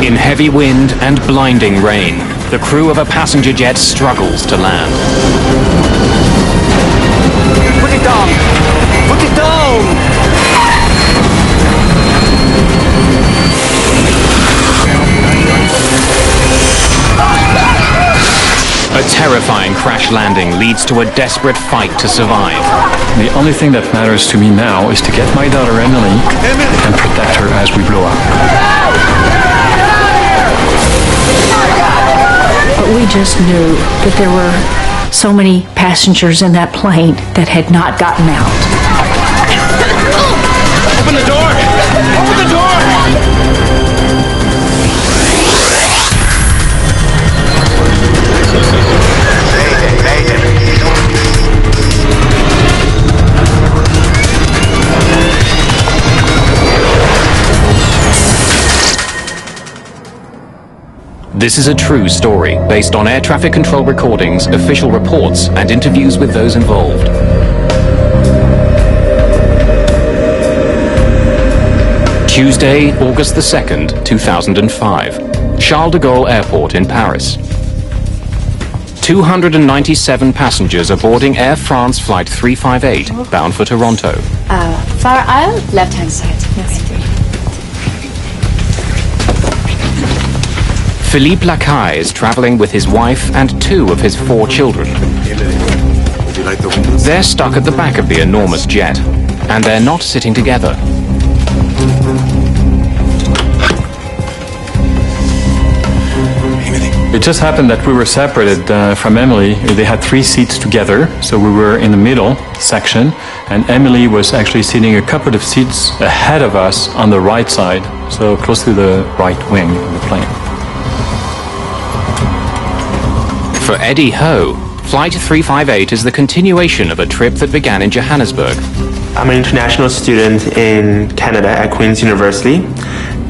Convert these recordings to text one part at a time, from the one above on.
In heavy wind and blinding rain, the crew of a passenger jet struggles to land. Put it down! Put it down! A terrifying crash landing leads to a desperate fight to survive. The only thing that matters to me now is to get my daughter Emily and protect her as we blow up. But we just knew that there were so many passengers in that plane that had not gotten out. Open the door! Open the door! This is a true story based on air traffic control recordings, official reports, and interviews with those involved. Tuesday, August the 2nd, 2005. Charles de Gaulle Airport in Paris. 297 passengers are boarding Air France Flight 358, bound for Toronto. Far aisle, left-hand side. Merci. Philippe Lacaille is traveling with his wife and 2 of his 4 children. They're stuck at the back of the enormous jet, and they're not sitting together. It just happened that we were separated from Emily. They had 3 seats together, so we were in the middle section, and Emily was actually sitting a couple of seats ahead of us on the right side, so close to the right wing of the plane. For Eddie Ho, Flight 358 is the continuation of a trip that began in Johannesburg. I'm an international student in Canada at Queen's University,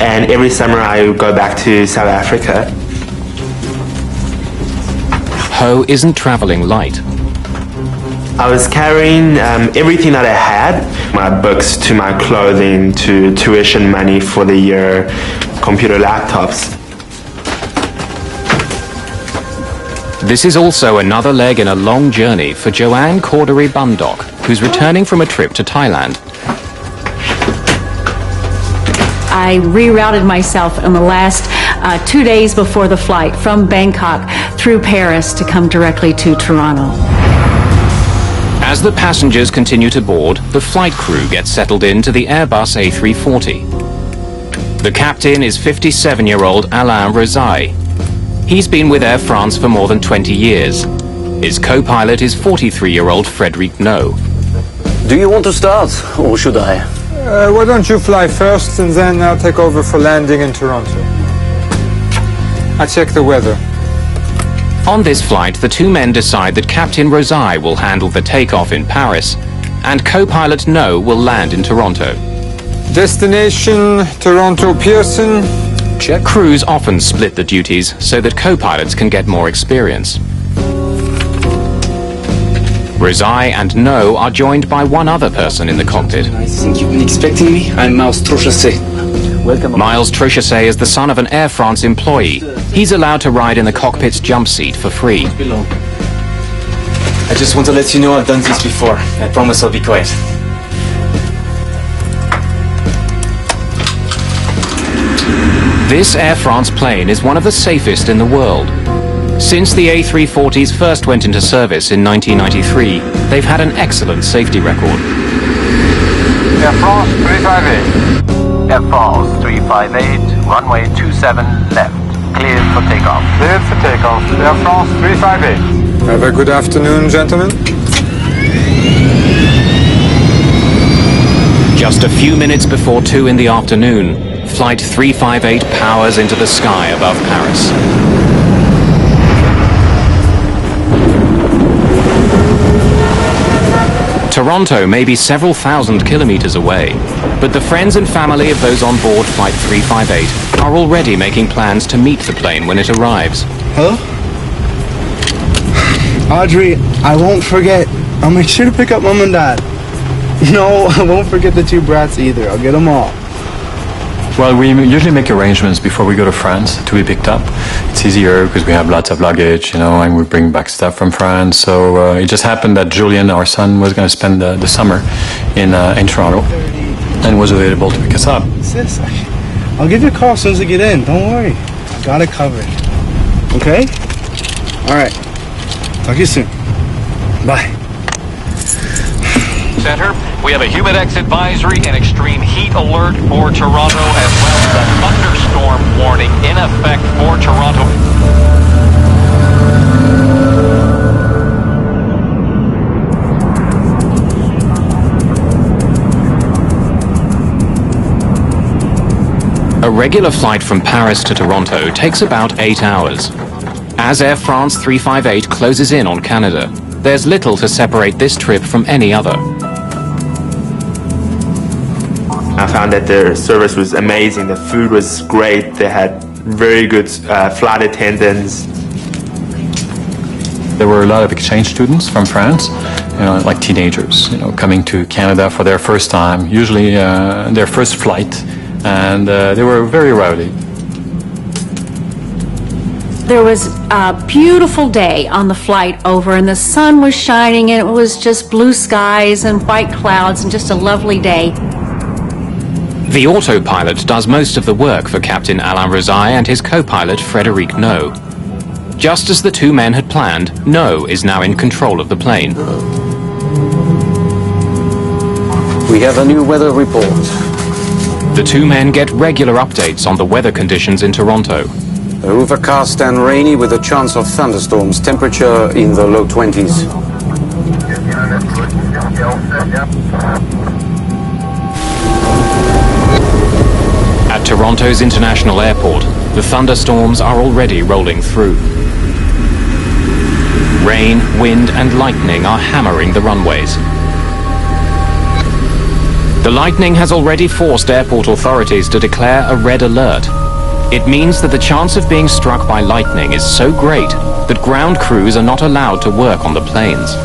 and every summer I go back to South Africa. Ho isn't traveling light. I was carrying everything that I had, my books to my clothing to tuition money for the year, computer laptops. This is also another leg in a long journey for Joanne Cordery Bundock, who's returning from a trip to Thailand. I rerouted myself in the last 2 days before the flight from Bangkok through Paris to come directly to Toronto. As the passengers continue to board, the flight crew gets settled into the Airbus A340. The captain is 57-year-old Alain Rosai. He's been with Air France for more than 20 years. His co-pilot is 43-year-old Frédéric No. Do you want to start, or should I? Why don't you fly first, and then I'll take over for landing in Toronto. I'll check the weather. On this flight, the 2 men decide that Captain Rosai will handle the takeoff in Paris, and co-pilot No will land in Toronto. Destination, Toronto Pearson. Check. Crews often split the duties so that co-pilots can get more experience. Rosai and No are joined by one other person in the cockpit. I think you've been expecting me. I'm Miles Trochassé. Welcome. Miles Trochassé is the son of an Air France employee. He's allowed to ride in the cockpit's jump seat for free. I just want to let you know I've done this before. I promise I'll be quiet. This Air France plane is one of the safest in the world. Since the A340s first went into service in 1993, they've had an excellent safety record. Air France 358. Air France 358, runway 27 left. Cleared for takeoff. Cleared for takeoff. Air France 358. Have a good afternoon, gentlemen. Just a few minutes before 2 in the afternoon, Flight 358 powers into the sky above Paris. Toronto may be several thousand kilometers away, but the friends and family of those on board Flight 358 are already making plans to meet the plane when it arrives. Hello? Audrey, I won't forget. I'll make sure to pick up Mom and Dad. No, I won't forget the 2 brats either. I'll get them all. Well, we usually make arrangements before we go to France to be picked up. It's easier because we have lots of luggage, and we bring back stuff from France. So it just happened that Julian, our son, was going to spend the summer in Toronto and was available to pick us up. Sis, I'll give you a call as soon as I get in. Don't worry. I got it covered. Okay? All right. Talk to you soon. Bye. Center, we have a humidex advisory and extreme heat alert for Toronto, as well as a thunderstorm warning in effect for Toronto. A regular flight from Paris to Toronto takes about 8 hours. As Air France 358 closes in on Canada, there's little to separate this trip from any other. I found that their service was amazing. The food was great. They had very good flight attendants. There were a lot of exchange students from France, like teenagers, coming to Canada for their first time, usually their first flight, and they were very rowdy. There was a beautiful day on the flight over, and the sun was shining, and it was just blue skies and white clouds and just a lovely day. The autopilot does most of the work for Captain Alain Rosaille and his co-pilot Frédéric No. Just as the two men had planned, No is now in control of the plane. We have a new weather report. The two men get regular updates on the weather conditions in Toronto. Overcast and rainy with a chance of thunderstorms. Temperature in the low 20s. At Toronto's International Airport, the thunderstorms are already rolling through. Rain, wind and lightning are hammering the runways. The lightning has already forced airport authorities to declare a red alert. It means that the chance of being struck by lightning is so great that ground crews are not allowed to work on the planes.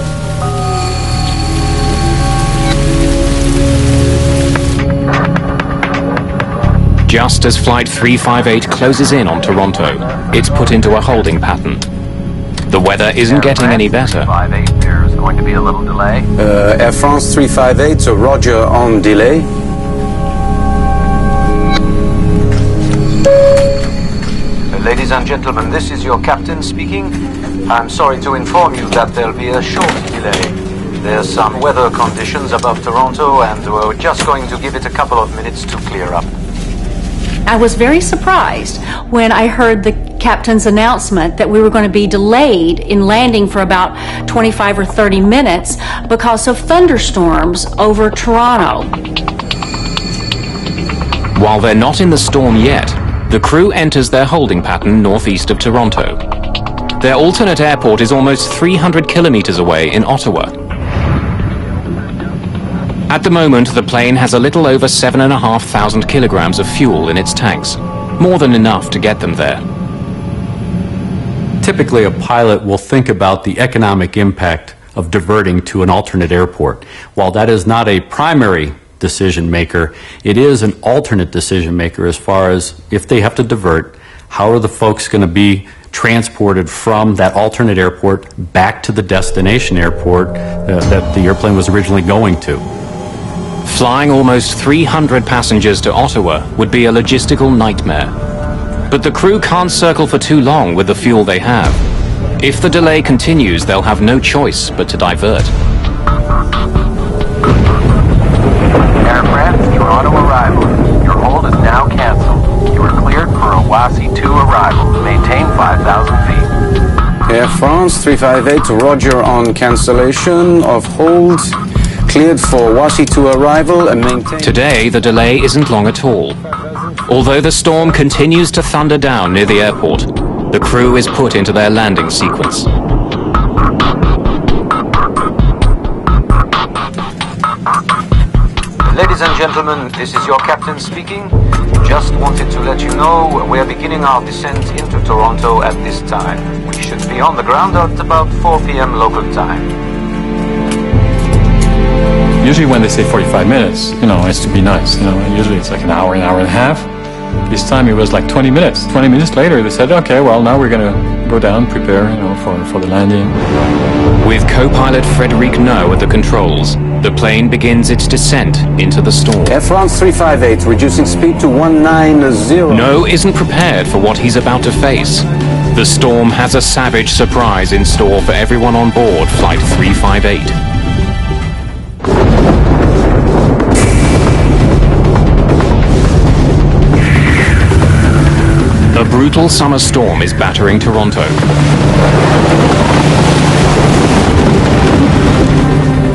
Just as Flight 358 closes in on Toronto, it's put into a holding pattern. The weather isn't getting any better. There's going to be a little delay. Air France 358, so Roger on delay. Ladies and gentlemen, this is your captain speaking. I'm sorry to inform you that there'll be a short delay. There's some weather conditions above Toronto, and we're just going to give it a couple of minutes to clear up. I was very surprised when I heard the captain's announcement that we were going to be delayed in landing for about 25 or 30 minutes because of thunderstorms over Toronto. While they're not in the storm yet, the crew enters their holding pattern northeast of Toronto. Their alternate airport is almost 300 kilometers away in Ottawa. At the moment, the plane has a little over 7,500 kilograms of fuel in its tanks, more than enough to get them there. Typically, a pilot will think about the economic impact of diverting to an alternate airport. While that is not a primary decision maker, it is an alternate decision maker as far as if they have to divert, how are the folks going to be transported from that alternate airport back to the destination airport that the airplane was originally going to. Flying almost 300 passengers to Ottawa would be a logistical nightmare. But the crew can't circle for too long with the fuel they have. If the delay continues, they'll have no choice but to divert. Air France, Toronto arrival. Your hold is now cancelled. You are cleared for a Wasi 2 arrival. Maintain 5,000 feet. Air France 358, Roger on cancellation of hold. Cleared for Wasi 2 arrival and maintain. Today, the delay isn't long at all. Although the storm continues to thunder down near the airport, the crew is put into their landing sequence. Ladies and gentlemen, this is your captain speaking. Just wanted to let you know we're beginning our descent into Toronto at this time. We should be on the ground at about 4 p.m. local time. Usually when they say 45 minutes, it's to be nice. Usually it's like an hour and a half. This time it was like 20 minutes. 20 minutes later, they said, okay, well, now we're going to go down, prepare, for the landing. With co-pilot Frédéric No at the controls, the plane begins its descent into the storm. Air France 358, reducing speed to 190. No isn't prepared for what he's about to face. The storm has a savage surprise in store for everyone on board Flight 358. A brutal summer storm is battering Toronto.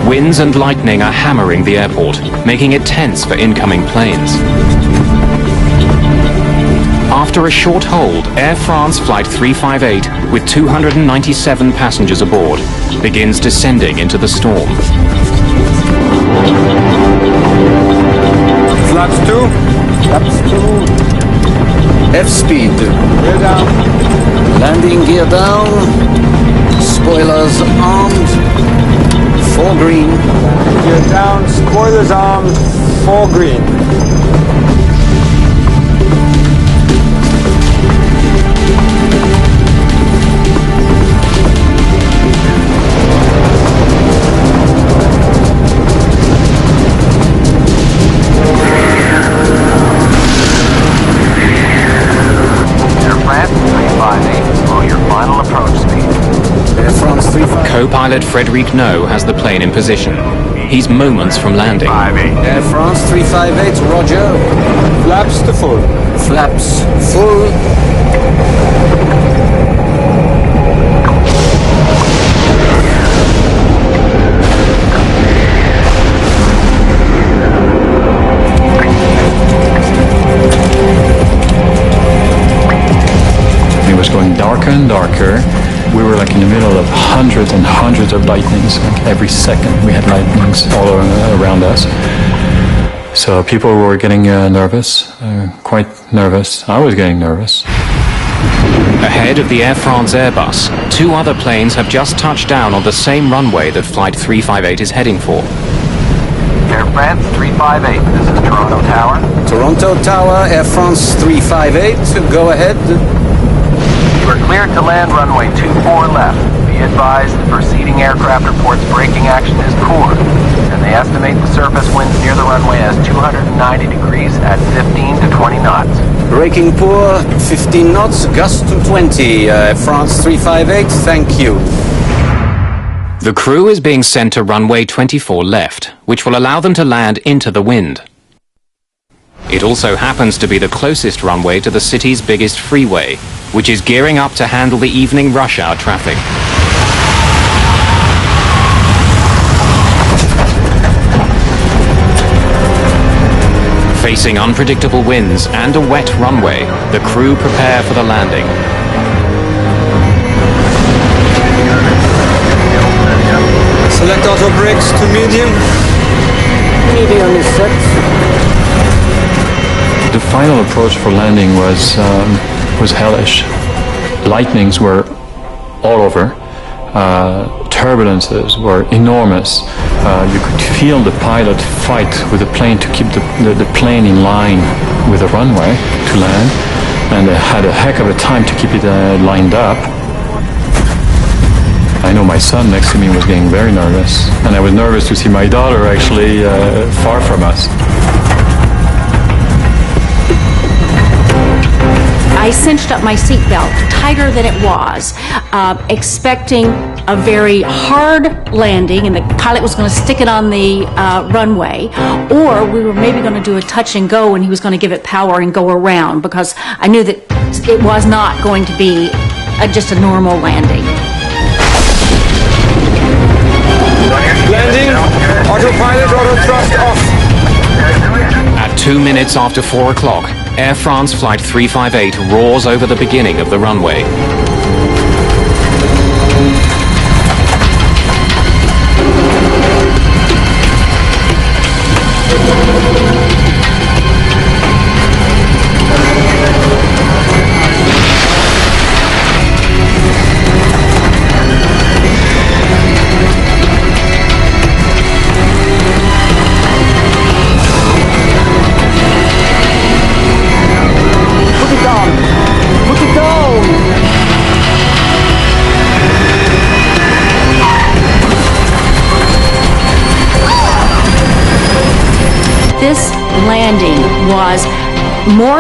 Winds and lightning are hammering the airport, making it tense for incoming planes. After a short hold, Air France Flight 358, with 297 passengers aboard, begins descending into the storm. Flaps 2. Flaps 2. F-speed. Gear down. Landing gear down. Spoilers armed. 4 green. Gear down. Spoilers armed. 4 green. Co-pilot Frédéric No has the plane in position. He's moments from landing. Air France 358, roger. Flaps to full. Flaps full. It was going darker and darker. We were like in the middle of hundreds and hundreds of lightnings. Like every second we had lightnings all around us. So people were getting nervous, quite nervous. I was getting nervous. Ahead of the Air France Airbus, 2 other planes have just touched down on the same runway that Flight 358 is heading for. Air France 358, this is Toronto Tower. Toronto Tower, Air France 358, go ahead. You are cleared to land runway 24 left. Be advised the preceding aircraft reports braking action is poor, and they estimate the surface winds near the runway as 290 degrees at 15 to 20 knots. Braking poor, 15 knots, gust to 20. France 358, thank you. The crew is being sent to runway 24 left, which will allow them to land into the wind. It also happens to be the closest runway to the city's biggest freeway, which is gearing up to handle the evening rush hour traffic. Facing unpredictable winds and a wet runway, the crew prepare for the landing. Select auto brakes to medium. Medium is set. The final approach for landing was hellish. Lightnings were all over. Turbulences were enormous. You could feel the pilot fight with the plane to keep the plane in line with the runway to land, and they had a heck of a time to keep it lined up. I know my son next to me was getting very nervous, and I was nervous to see my daughter actually far from us. I cinched up my seatbelt tighter than it was, expecting a very hard landing, and the pilot was going to stick it on the runway, or we were maybe going to do a touch and go, and he was going to give it power and go around, because I knew that it was not going to be just a normal landing. Landing. Autopilot, auto thrust off. At 2 minutes after 4 o'clock, Air France Flight 358 roars over the beginning of the runway.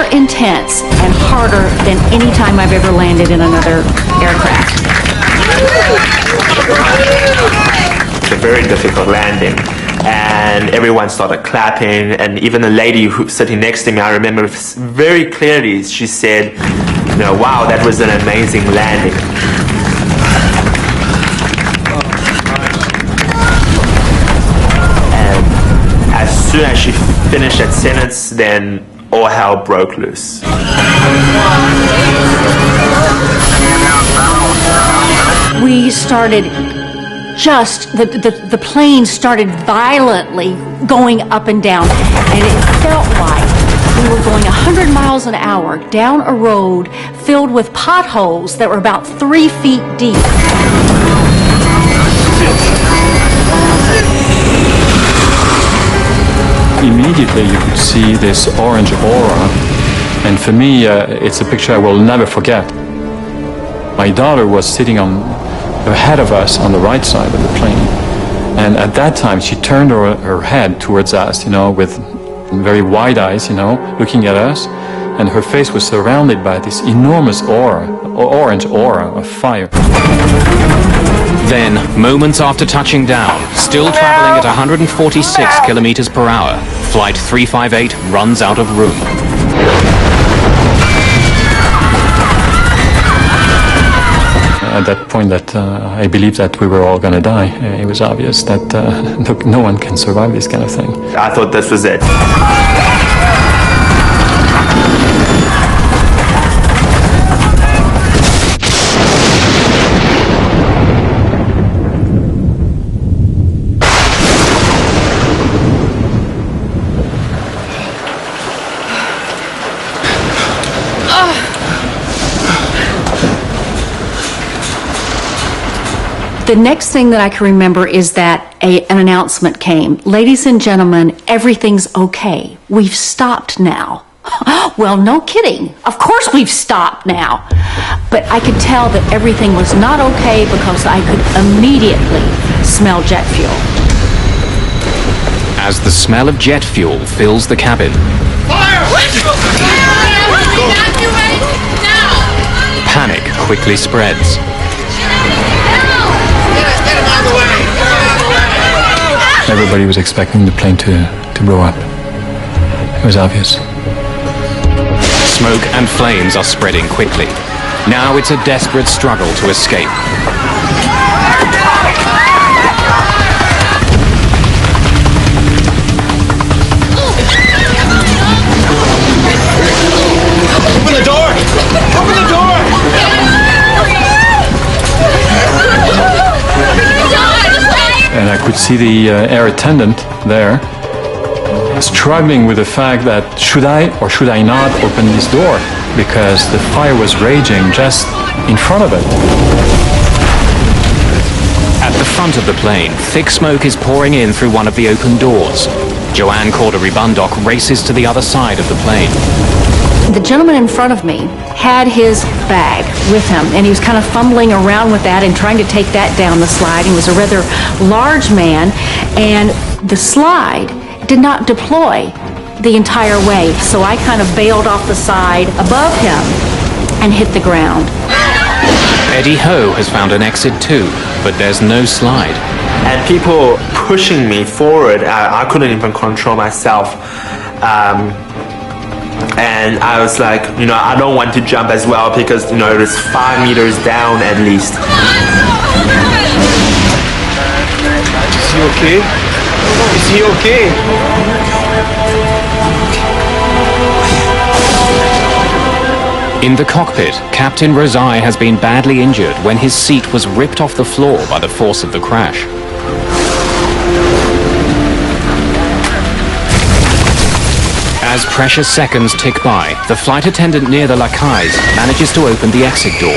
more intense and harder than any time I've ever landed in another aircraft. A very difficult landing, and everyone started clapping, and even the lady who sitting next to me, I remember very clearly, she said, you know, wow, that was an amazing landing. And as soon as she finished that sentence, then all hell broke loose. We started the plane started violently going up and down, and it felt like we were going 100 miles an hour down a road filled with potholes that were about 3 feet deep. Immediately you could see this orange aura, and for me it's a picture I will never forget. My daughter was sitting ahead of us on the right side of the plane, and at that time she turned her head towards us, you know, with very wide eyes, you know, looking at us, and her face was surrounded by this enormous orange aura of fire. Then, moments after touching down, still traveling at 146 kilometers per hour, Flight 358 runs out of room. At that point that I believed that we were all going to die. It was obvious that no one can survive this kind of thing. I thought this was it. The next thing that I can remember is that an announcement came. Ladies and gentlemen, everything's okay. We've stopped now. Well, no kidding. Of course we've stopped now. But I could tell that everything was not okay because I could immediately smell jet fuel. As the smell of jet fuel fills the cabin, panic quickly spreads. Everybody was expecting the plane to blow up. It was obvious. Smoke and flames are spreading quickly. Now it's a desperate struggle to escape. Open the door! Open the door! And I could see the air attendant there struggling with the fact that should I or should I not open this door, because the fire was raging just in front of it. At the front of the plane, thick smoke is pouring in through one of the open doors. Joanne Cordery-Bundock races to the other side of the plane. The gentleman in front of me had his bag with him, and he was kind of fumbling around with that and trying to take that down the slide. He was a rather large man, and the slide did not deploy the entire way, so I kind of bailed off the side above him and hit the ground. Eddie Ho has found an exit too, but there's no slide. And people pushing me forward, I couldn't even control myself. And I was like, you know, I don't want to jump as well because, you know, it was 5 meters down at least. Is he okay? Is he okay? In the cockpit, Captain Rosai has been badly injured when his seat was ripped off the floor by the force of the crash. As precious seconds tick by, the flight attendant near the lacailles manages to open the exit door.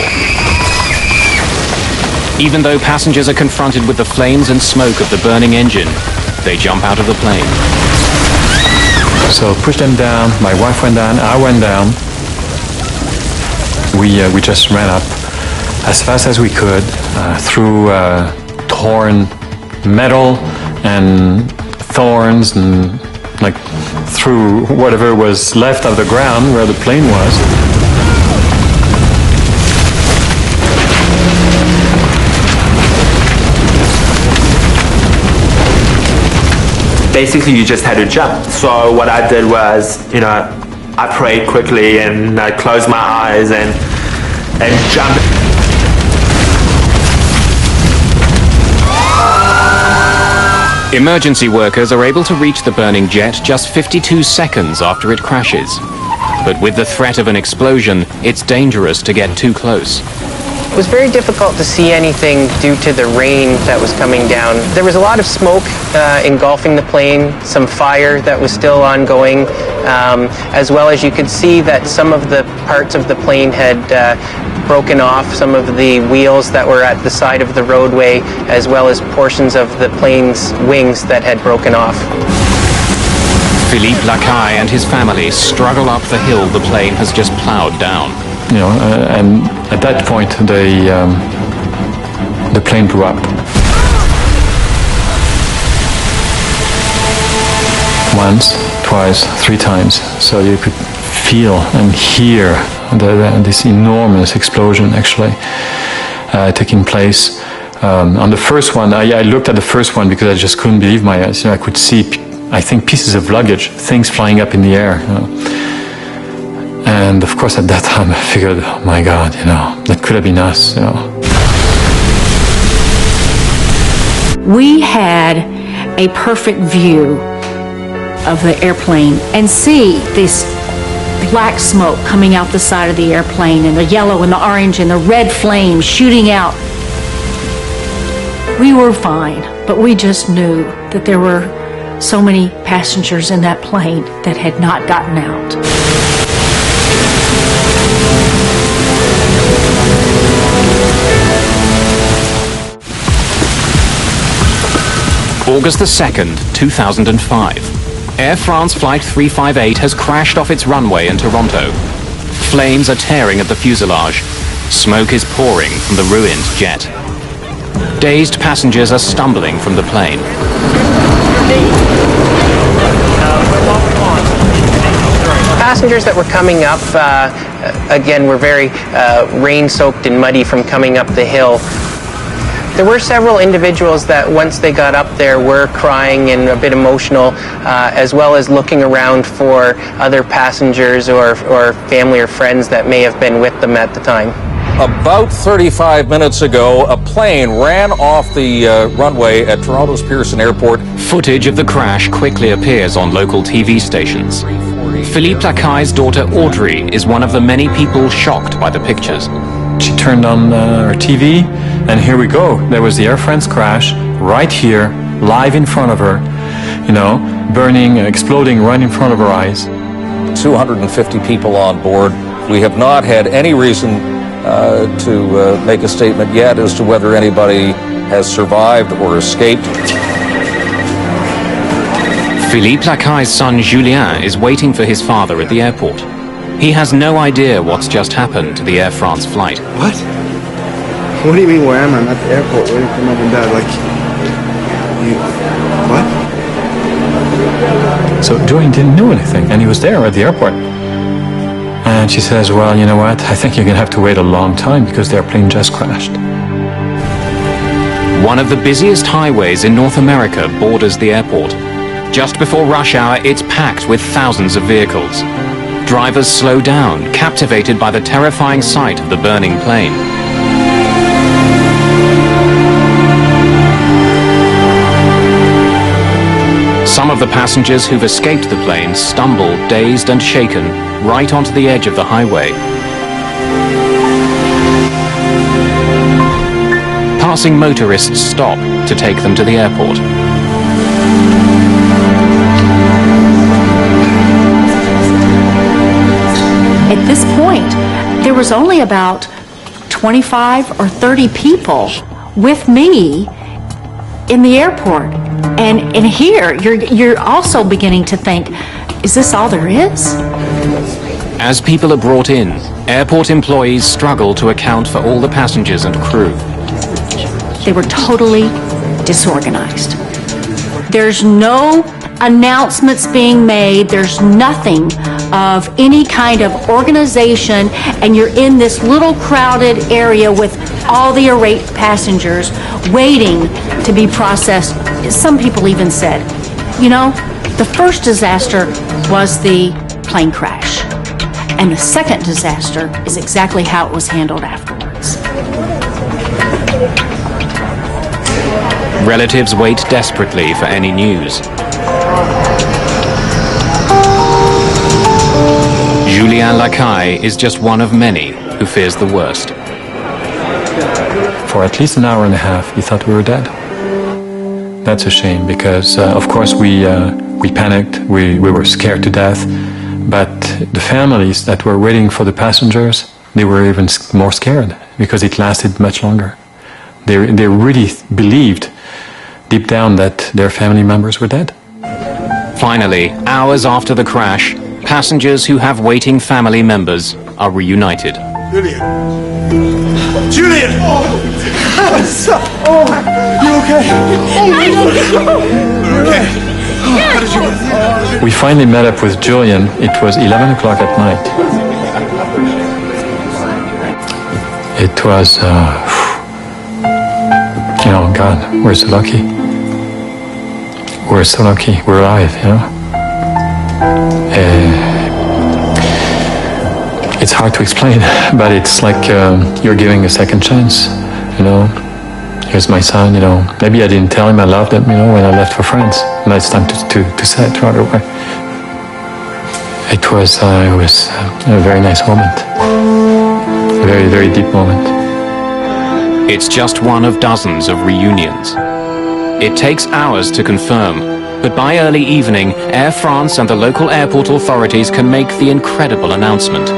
Even though passengers are confronted with the flames and smoke of the burning engine, they jump out of the plane. So pushed them down, my wife went down, I went down. We just ran up as fast as we could through torn metal and thorns and like through whatever was left of the ground where the plane was. Basically, you just had to jump. So what I did was, I prayed quickly and I closed my eyes and jumped. Emergency workers are able to reach the burning jet just 52 seconds after it crashes. But with the threat of an explosion, it's dangerous to get too close. It was very difficult to see anything due to the rain that was coming down. There was a lot of smoke engulfing the plane, some fire that was still ongoing, as well as you could see that some of the parts of the plane had broken off, some of the wheels that were at the side of the roadway, as well as portions of the plane's wings that had broken off. Philippe Lacaille and his family struggle up the hill the plane has just plowed down. And at that point, the plane blew up. Once, twice, 3 times. So you could feel and hear this enormous explosion actually taking place. On the first one, I looked at the first one because I just couldn't believe my eyes. I could see, I think, pieces of luggage, things flying up in the air. And of course, at that time, I figured, oh my God, that could have been us. We had a perfect view of the airplane and see this black smoke coming out the side of the airplane and the yellow and the orange and the red flames shooting out. We were fine, but we just knew that there were so many passengers in that plane that had not gotten out. August the 2nd, 2005. Air France Flight 358 has crashed off its runway in Toronto. Flames are tearing at the fuselage. Smoke is pouring from the ruined jet. Dazed passengers are stumbling from the plane. Passengers that were coming up, again, were very rain-soaked and muddy from coming up the hill. There were several individuals that once they got up there were crying and a bit emotional, as well as looking around for other passengers or family or friends that may have been with them at the time. About 35 minutes ago, a plane ran off the runway at Toronto's Pearson Airport. Footage of the crash quickly appears on local TV stations. Philippe Lacaille's daughter Audrey is one of the many people shocked by the pictures. She turned on her TV, and here we go. There was the Air France crash right here, live in front of her, burning, exploding right in front of her eyes. 250 people on board. We have not had any reason to make a statement yet as to whether anybody has survived or escaped. Philippe Lacaille's son Julien is waiting for his father at the airport. He has no idea what's just happened to the Air France flight. What? What do you mean, where am I? I'm at the airport waiting for mom and dad. What? So Joey didn't know anything, and he was there at the airport. And she says, well, you know what? I think you're going to have to wait a long time because the airplane just crashed. One of the busiest highways in North America borders the airport. Just before rush hour, it's packed with thousands of vehicles. Drivers slow down, captivated by the terrifying sight of the burning plane. Some of the passengers who've escaped the plane stumble, dazed and shaken, right onto the edge of the highway. Passing motorists stop to take them to the airport. At this point, there was only about 25 or 30 people with me in the airport. And here, you're also beginning to think, is this all there is? As people are brought in, airport employees struggle to account for all the passengers and crew. They were totally disorganized. There's no announcements being made. There's nothing of any kind of organization, and you're in this little crowded area with all the irate passengers waiting to be processed. Some people even said, you know, the first disaster was the plane crash, and the second disaster is exactly how it was handled afterwards. Relatives wait desperately for any news. Julien Lacaille is just one of many who fears the worst. For at least an hour and a half, he thought we were dead. That's a shame because, of course, we panicked, we were scared to death, but the families that were waiting for the passengers, they were even more scared because it lasted much longer. They really believed deep down that their family members were dead. Finally, hours after the crash, passengers who have waiting family members are reunited. Julian! Julian! What's up? Oh, you okay? You okay? How did you... We finally met up with Julian. It was 11 o'clock at night. It was, you know, God, we're so lucky. We're so lucky. We're alive, you know. It's hard to explain, but it's like you're giving a second chance, you know. Here's my son, you know. Maybe I didn't tell him I loved him, you know, when I left for France. Now it's time to say it right away. It was a very nice moment. A very, very deep moment. It's just one of dozens of reunions. It takes hours to confirm, but by early evening, Air France and the local airport authorities can make the incredible announcement.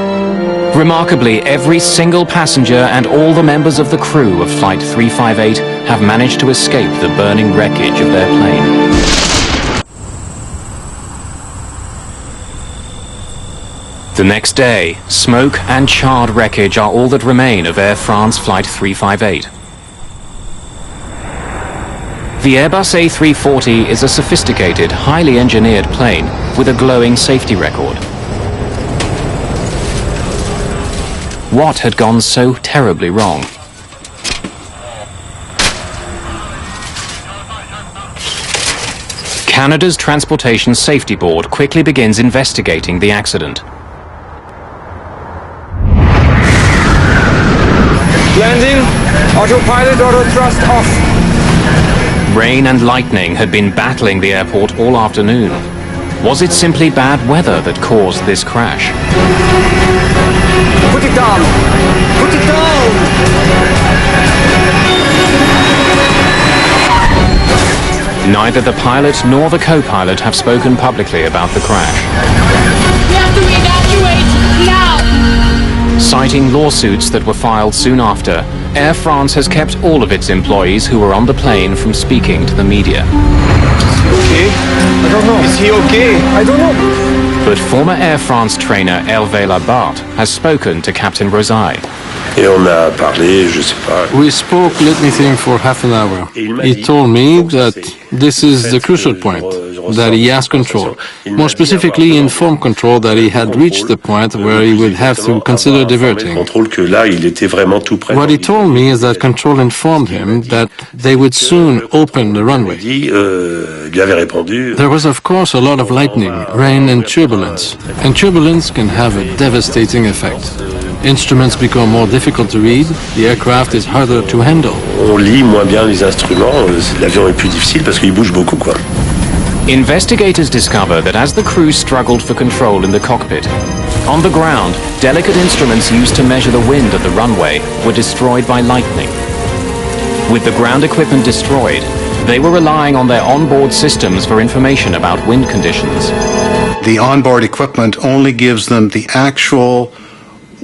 Remarkably, every single passenger and all the members of the crew of Flight 358 have managed to escape the burning wreckage of their plane. The next day, smoke and charred wreckage are all that remain of Air France Flight 358. The Airbus A340 is a sophisticated, highly engineered plane with a glowing safety record. What had gone so terribly wrong? Canada's Transportation Safety Board quickly begins investigating the accident. Landing, autopilot, auto thrust off. Rain and lightning had been battling the airport all afternoon. Was it simply bad weather that caused this crash? Put it down! Put it down! Neither the pilot nor the co-pilot have spoken publicly about the crash. We have to evacuate now! Citing lawsuits that were filed soon after, Air France has kept all of its employees who were on the plane from speaking to the media. Is he okay? I don't know. Is he okay? I don't know. But former Air France trainer Hervé Labarthe has spoken to Captain Rosaille. We spoke, let me think, for half an hour. He told me that this is the crucial point, that he has control. More specifically, he informed control that he had reached the point where he would have to consider diverting. What he told me is that control informed him that they would soon open the runway. There was, of course, a lot of lightning, rain and turbulence can have a devastating effect. Instruments become more difficult to read, the aircraft is harder to handle. Investigators discover that as the crew struggled for control in the cockpit, on the ground, delicate instruments used to measure the wind at the runway were destroyed by lightning. With the ground equipment destroyed, they were relying on their onboard systems for information about wind conditions. The onboard equipment only gives them the actual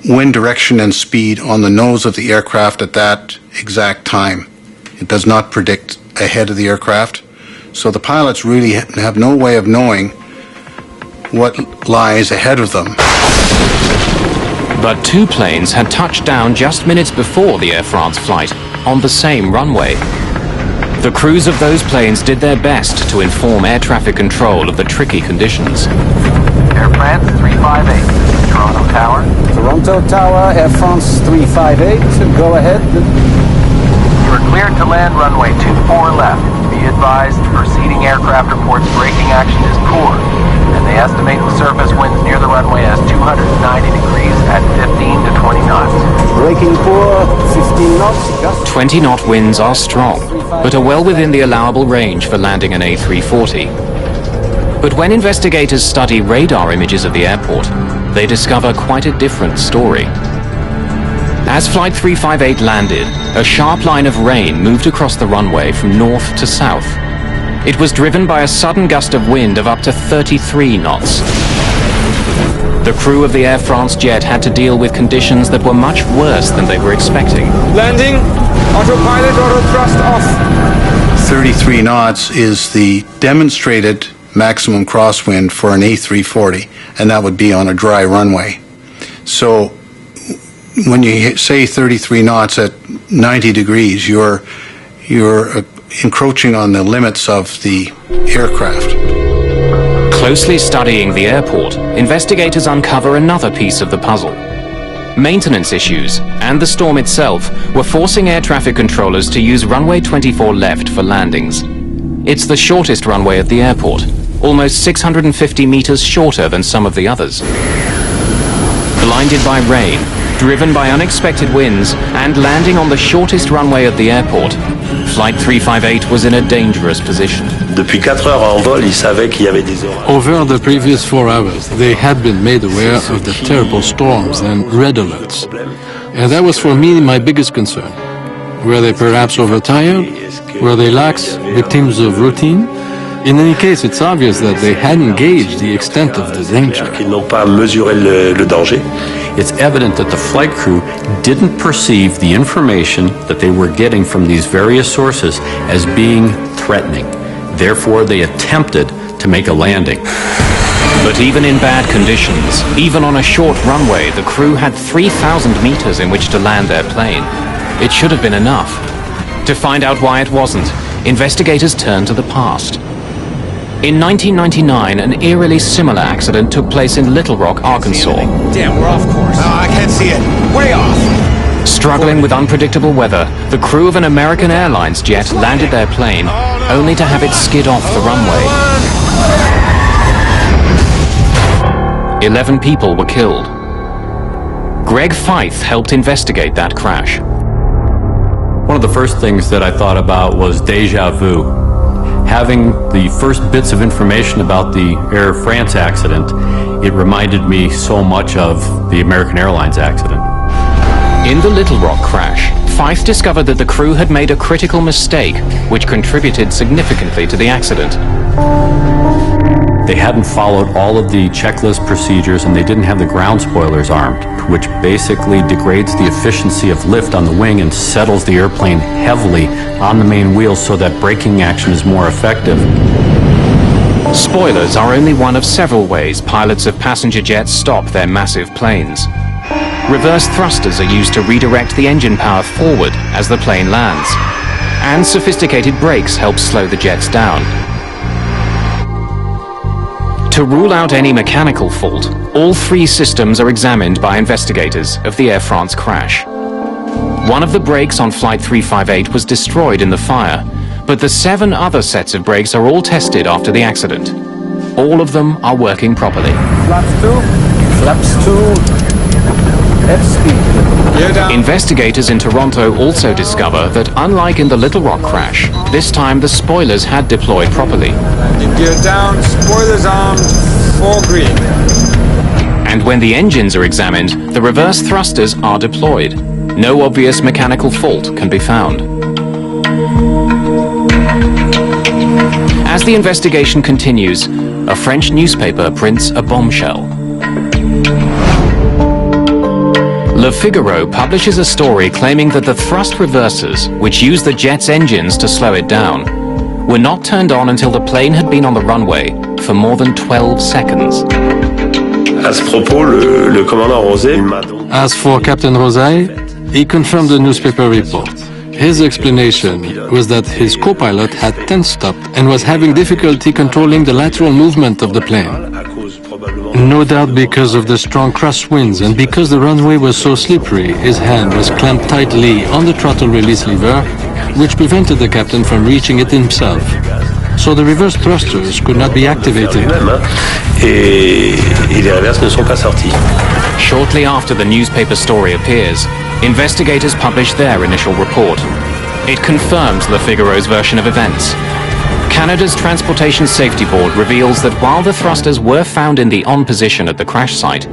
wind direction and speed on the nose of the aircraft at that exact time. It does not predict ahead of the aircraft, so the pilots really have no way of knowing what lies ahead of them. But two planes had touched down just minutes before the Air France flight on the same runway. The crews of those planes did their best to inform air traffic control of the tricky conditions. Air France 358, Toronto Tower. Toronto Tower, Air France 358, go ahead. You are cleared to land runway 24 left. Be advised, proceeding aircraft reports braking action is poor, and they estimate the surface winds near the runway as 290 degrees at 15 to 20 knots. Braking poor, 15 knots. 20-knot winds are strong, but are well within the allowable range for landing an A340. But when investigators study radar images of the airport, they discover quite a different story. As Flight 358 landed, a sharp line of rain moved across the runway from north to south. It was driven by a sudden gust of wind of up to 33 knots. The crew of the Air France jet had to deal with conditions that were much worse than they were expecting. Landing, autopilot, auto thrust off. 33 knots is the demonstrated maximum crosswind for an A340, and that would be on a dry runway. So when you say 33 knots at 90 degrees, you're encroaching on the limits of the aircraft. Closely studying the airport, investigators uncover another piece of the puzzle. Maintenance issues and the storm itself were forcing air traffic controllers to use runway 24 left for landings. It's the shortest runway at the airport, almost 650 meters shorter than some of the others. Blinded by rain, driven by unexpected winds, and landing on the shortest runway at the airport, Flight 358 was in a dangerous position. Depuis 4 heures en vol, ils savaient qu'il y avait des orages. Over the previous 4 hours, they had been made aware of the terrible storms and red alerts. And that was for me my biggest concern. Were they perhaps overtired? Were they lax victims of routine? In any case, it's obvious that they hadn't gauged the extent of the danger. Qu'ils n'ont pas mesuré le danger. It's evident that the flight crew didn't perceive the information that they were getting from these various sources as being threatening. Therefore, they attempted to make a landing. But even in bad conditions, even on a short runway, the crew had 3,000 meters in which to land their plane. It should have been enough. To find out why it wasn't, investigators turned to the past. In 1999, an eerily similar accident took place in Little Rock, Arkansas. Damn, we're off course. I can't see it. Way off. Struggling with unpredictable weather, the crew of an American Airlines jet landed their plane, only to have it skid off the runway. 11 people were killed. Greg Fife helped investigate that crash. One of the first things that I thought about was déjà vu. Having the first bits of information about the Air France accident, it reminded me so much of the American Airlines accident. In the Little Rock crash, Fife discovered that the crew had made a critical mistake, which contributed significantly to the accident. They hadn't followed all of the checklist procedures, and they didn't have the ground spoilers armed, which basically degrades the efficiency of lift on the wing and settles the airplane heavily on the main wheels so that braking action is more effective. Spoilers are only one of several ways pilots of passenger jets stop their massive planes. Reverse thrusters are used to redirect the engine power forward as the plane lands, and sophisticated brakes help slow the jets down. To rule out any mechanical fault, all 3 systems are examined by investigators of the Air France crash. One of the brakes on Flight 358 was destroyed in the fire, but the 7 other sets of brakes are all tested after the accident. All of them are working properly. Flaps 2, F-speed. Investigators in Toronto also discover that, unlike in the Little Rock crash, this time the spoilers had deployed properly. Landing gear down, spoilers armed, 4 green. And when the engines are examined, the reverse thrusters are deployed. No obvious mechanical fault can be found. As the investigation continues, a French newspaper prints a bombshell. Le Figaro publishes a story claiming that the thrust reversers, which use the jet's engines to slow it down, were not turned on until the plane had been on the runway for more than 12 seconds. À ce propos, le commandant Rosé m'a donc... As for Captain Rosé, he confirmed the newspaper report. His explanation was that his co-pilot had tensed up and was having difficulty controlling the lateral movement of the plane. No doubt because of the strong crosswinds and because the runway was so slippery, his hand was clamped tightly on the throttle release lever, which prevented the captain from reaching it himself. So the reverse thrusters could not be activated. Shortly after the newspaper story appears, investigators publish their initial report. It confirms Le Figaro's version of events. Canada's Transportation Safety Board reveals that while the thrusters were found in the on position at the crash site,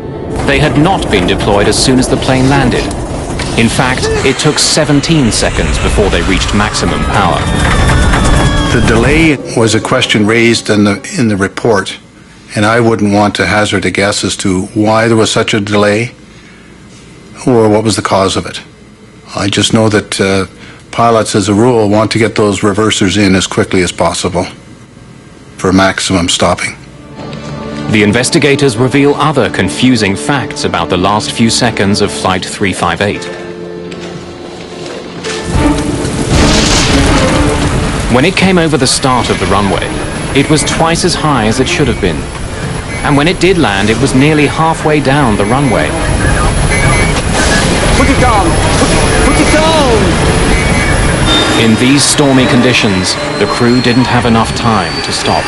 they had not been deployed as soon as the plane landed. In fact, it took 17 seconds before they reached maximum power. The delay was a question raised in the report, and I wouldn't want to hazard a guess as to why there was such a delay or what was the cause of it. I just know that pilots, as a rule, want to get those reversers in as quickly as possible for maximum stopping. The investigators reveal other confusing facts about the last few seconds of Flight 358. When it came over the start of the runway, it was twice as high as it should have been. And when it did land, it was nearly halfway down the runway. Put it down! Put it down! In these stormy conditions, the crew didn't have enough time to stop.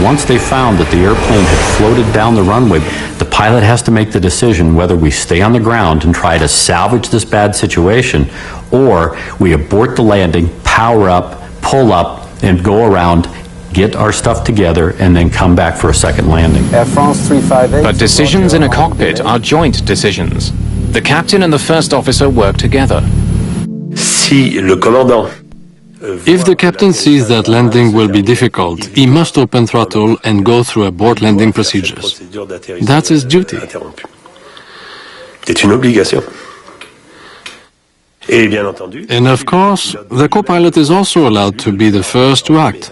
Once they found that the airplane had floated down the runway, the pilot has to make the decision whether we stay on the ground and try to salvage this bad situation, or we abort the landing, power up, pull up, and go around, get our stuff together, and then come back for a second landing. Air France 358. But decisions in a cockpit are joint decisions. The captain and the first officer work together. If the captain sees that landing will be difficult, he must open throttle and go through abort landing procedures. That's his duty. And of course, the co-pilot is also allowed to be the first to act.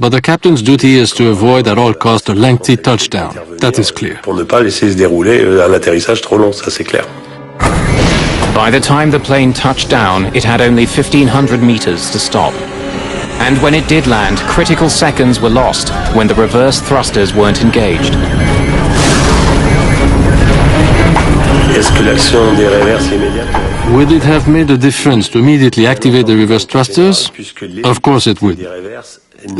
But the captain's duty is to avoid at all costs a lengthy touchdown. That is clear. By the time the plane touched down, it had only 1,500 meters to stop. And when it did land, critical seconds were lost when the reverse thrusters weren't engaged. Would it have made a difference to immediately activate the reverse thrusters? Of course it would.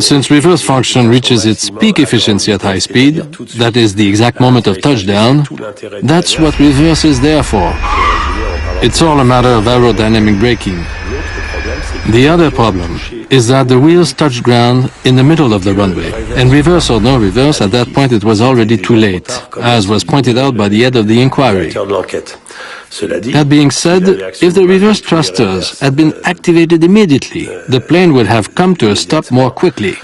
Since reverse function reaches its peak efficiency at high speed, that is the exact moment of touchdown, that's what reverse is there for. It's all a matter of aerodynamic braking. The other problem is that the wheels touched ground in the middle of the runway, and reverse or no reverse, at that point it was already too late, as was pointed out by the head of the inquiry. That being said, if the reverse thrusters had been activated immediately, the plane would have come to a stop more quickly.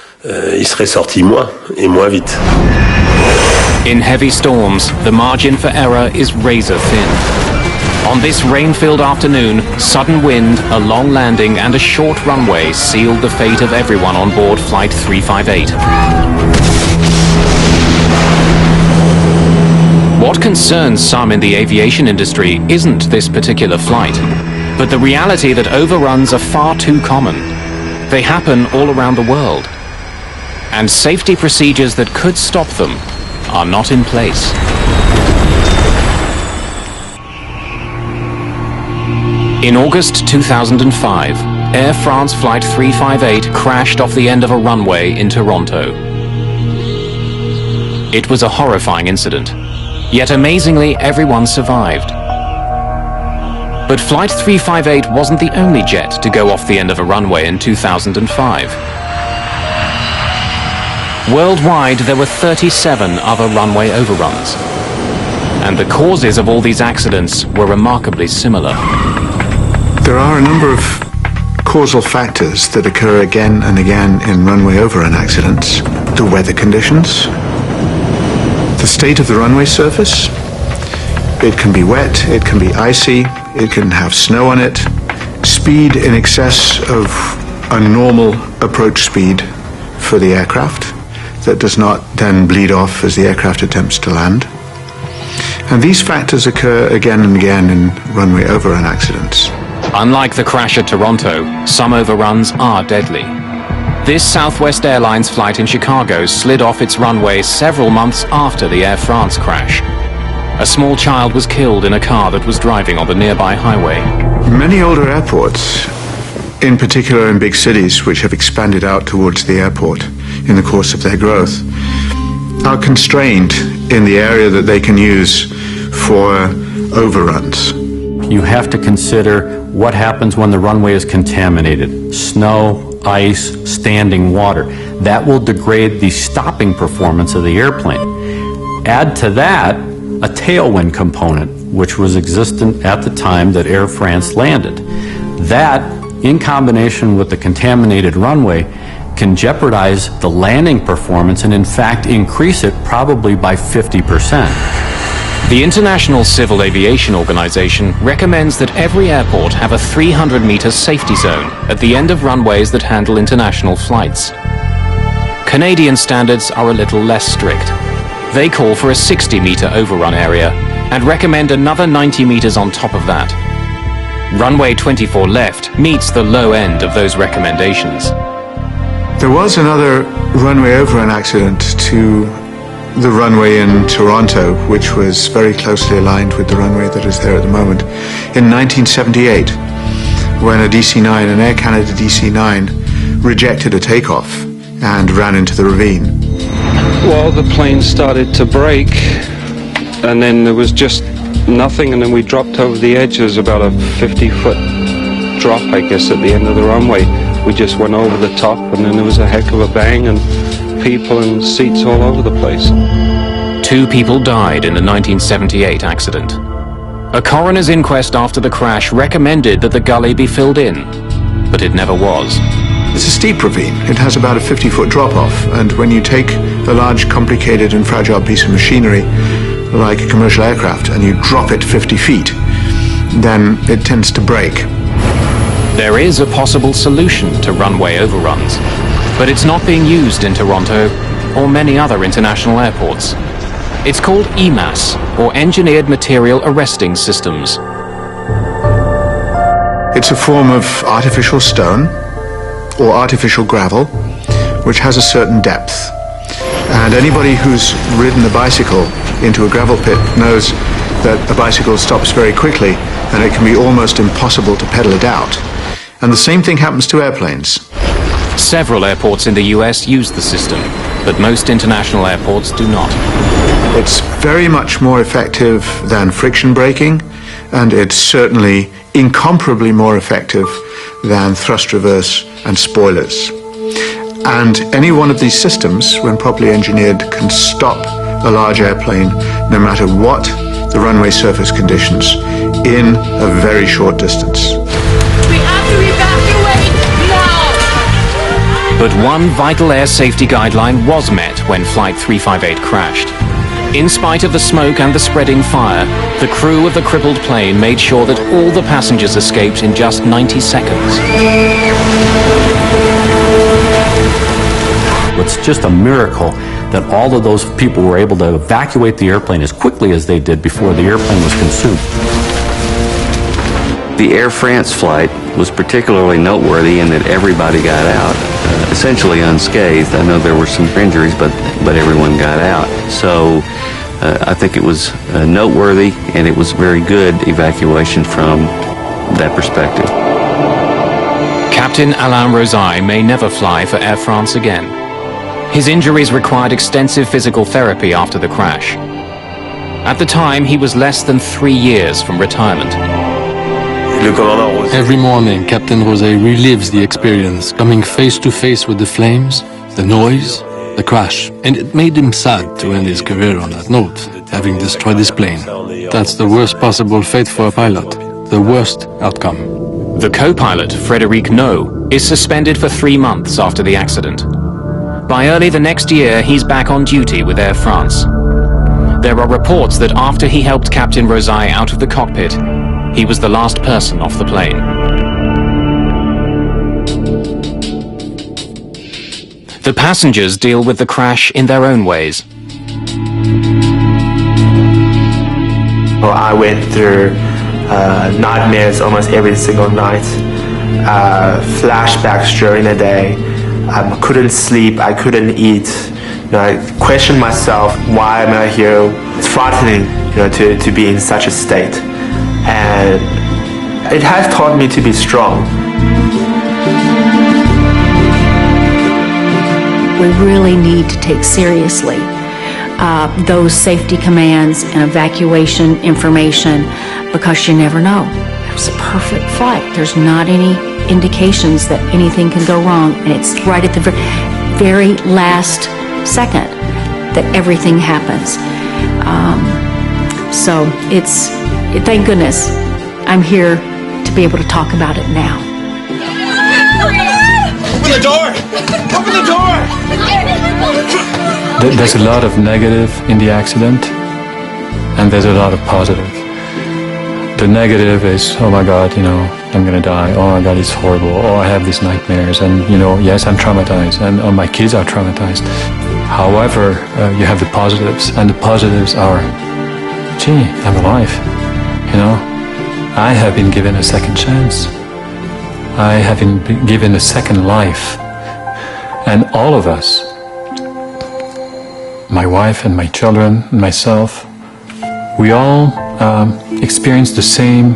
In heavy storms, the margin for error is razor thin. On this rain-filled afternoon, sudden wind, a long landing and a short runway sealed the fate of everyone on board Flight 358. What concerns some in the aviation industry isn't this particular flight, but the reality that overruns are far too common. They happen all around the world. And safety procedures that could stop them are not in place. In August 2005, Air France Flight 358 crashed off the end of a runway in Toronto. It was a horrifying incident, yet amazingly everyone survived. But Flight 358 wasn't the only jet to go off the end of a runway in 2005. Worldwide, there were 37 other runway overruns. And the causes of all these accidents were remarkably similar. There are a number of causal factors that occur again and again in runway overrun accidents. The weather conditions, the state of the runway surface. It can be wet, it can be icy, it can have snow on it. Speed in excess of a normal approach speed for the aircraft that does not then bleed off as the aircraft attempts to land. And these factors occur again and again in runway overrun accidents. Unlike the crash at Toronto, some overruns are deadly. This Southwest Airlines flight in Chicago slid off its runway several months after the Air France crash. A small child was killed in a car that was driving on the nearby highway. Many older airports, in particular in big cities which have expanded out towards the airport in the course of their growth, are constrained in the area that they can use for overruns. You have to consider what happens when the runway is contaminated. Snow, ice, standing water. That will degrade the stopping performance of the airplane. Add to that a tailwind component, which was existent at the time that Air France landed. That, in combination with the contaminated runway, can jeopardize the landing performance and in fact increase it probably by 50%. The International Civil Aviation Organization recommends that every airport have a 300-meter safety zone at the end of runways that handle international flights. Canadian standards are a little less strict. They call for a 60-meter overrun area and recommend another 90 meters on top of that. Runway 24 left meets the low end of those recommendations. There was another runway overrun accident to the runway in Toronto, which was very closely aligned with the runway that is there at the moment, in 1978, when a DC-9, an Air Canada DC-9, rejected a takeoff and ran into the ravine. Well, the plane started to brake, and then there was just nothing, and then we dropped over the edge. There's about a 50-foot drop, I guess, at the end of the runway. We just went over the top, and then there was a heck of a bang, and people and seats all over the place. 2 people died in the 1978 accident. A coroner's inquest after the crash recommended that the gully be filled in, but it never was. It's a steep ravine. It has about a 50-foot drop-off, and when you take a large, complicated and fragile piece of machinery like a commercial aircraft and you drop it 50 feet, then it tends to break. There is a possible solution to runway overruns, but it's not being used in Toronto or many other international airports. It's called EMAS, or Engineered Material Arresting Systems. It's a form of artificial stone or artificial gravel which has a certain depth. And anybody who's ridden a bicycle into a gravel pit knows that a bicycle stops very quickly and it can be almost impossible to pedal it out. And the same thing happens to airplanes. Several airports in the US use the system, but most international airports do not. It's very much more effective than friction braking, and it's certainly incomparably more effective than thrust reverse and spoilers. And any one of these systems, when properly engineered, can stop a large airplane, no matter what the runway surface conditions, in a very short distance. We have to evacuate now! But one vital air safety guideline was met when Flight 358 crashed. In spite of the smoke and the spreading fire, the crew of the crippled plane made sure that all the passengers escaped in just 90 seconds. It's just a miracle that all of those people were able to evacuate the airplane as quickly as they did before the airplane was consumed. The Air France flight was particularly noteworthy in that everybody got out, essentially unscathed. I know there were some injuries, but everyone got out. So I think it was noteworthy, and it was very good evacuation from that perspective. Captain Alain Rosaille may never fly for Air France again. His injuries required extensive physical therapy after the crash. At the time, he was less than 3 years from retirement. Every morning, Captain Rosaille relives the experience, coming face to face with the flames, the noise, the crash. And it made him sad to end his career on that note, having destroyed his plane. That's the worst possible fate for a pilot, the worst outcome. The co-pilot, Frédéric No, is suspended for 3 months after the accident. By early the next year, he's back on duty with Air France. There are reports that after he helped Captain Rosaille out of the cockpit, he was the last person off the plane. The passengers deal with the crash in their own ways. I went through nightmares almost every single night, flashbacks during the day. I couldn't sleep, I couldn't eat. I questioned myself, why am I here? It's frightening, to be in such a state. And it has taught me to be strong. We really need to take seriously those safety commands and evacuation information, because you never know. It was a perfect flight. There's not any indications that anything can go wrong, and it's right at the very last second that everything happens. So thank goodness I'm here to be able to talk about it now. Open the door! Open the door! There's a lot of negative in the accident, and there's a lot of positive. The negative is, oh my God, I'm gonna die. Oh my God, it's horrible. Oh, I have these nightmares, and yes, I'm traumatized, and my kids are traumatized. However, you have the positives, and the positives are, gee, I'm alive. I have been given a second chance. I have been given a second life. And all of us, my wife and my children and myself, we all experience the same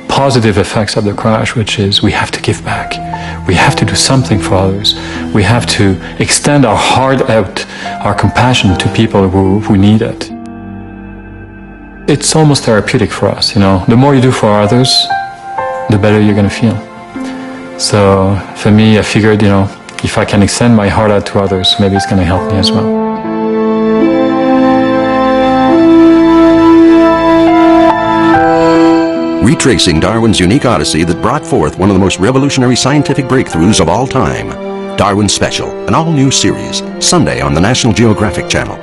positive effects of the crash, which is we have to give back. We have to do something for others. We have to extend our heart out, our compassion to people who need it. It's almost therapeutic for us, The more you do for others, the better you're going to feel. So for me, I figured, if I can extend my heart out to others, maybe it's going to help me as well. Retracing Darwin's unique odyssey that brought forth one of the most revolutionary scientific breakthroughs of all time. Darwin Special, an all-new series, Sunday on the National Geographic Channel.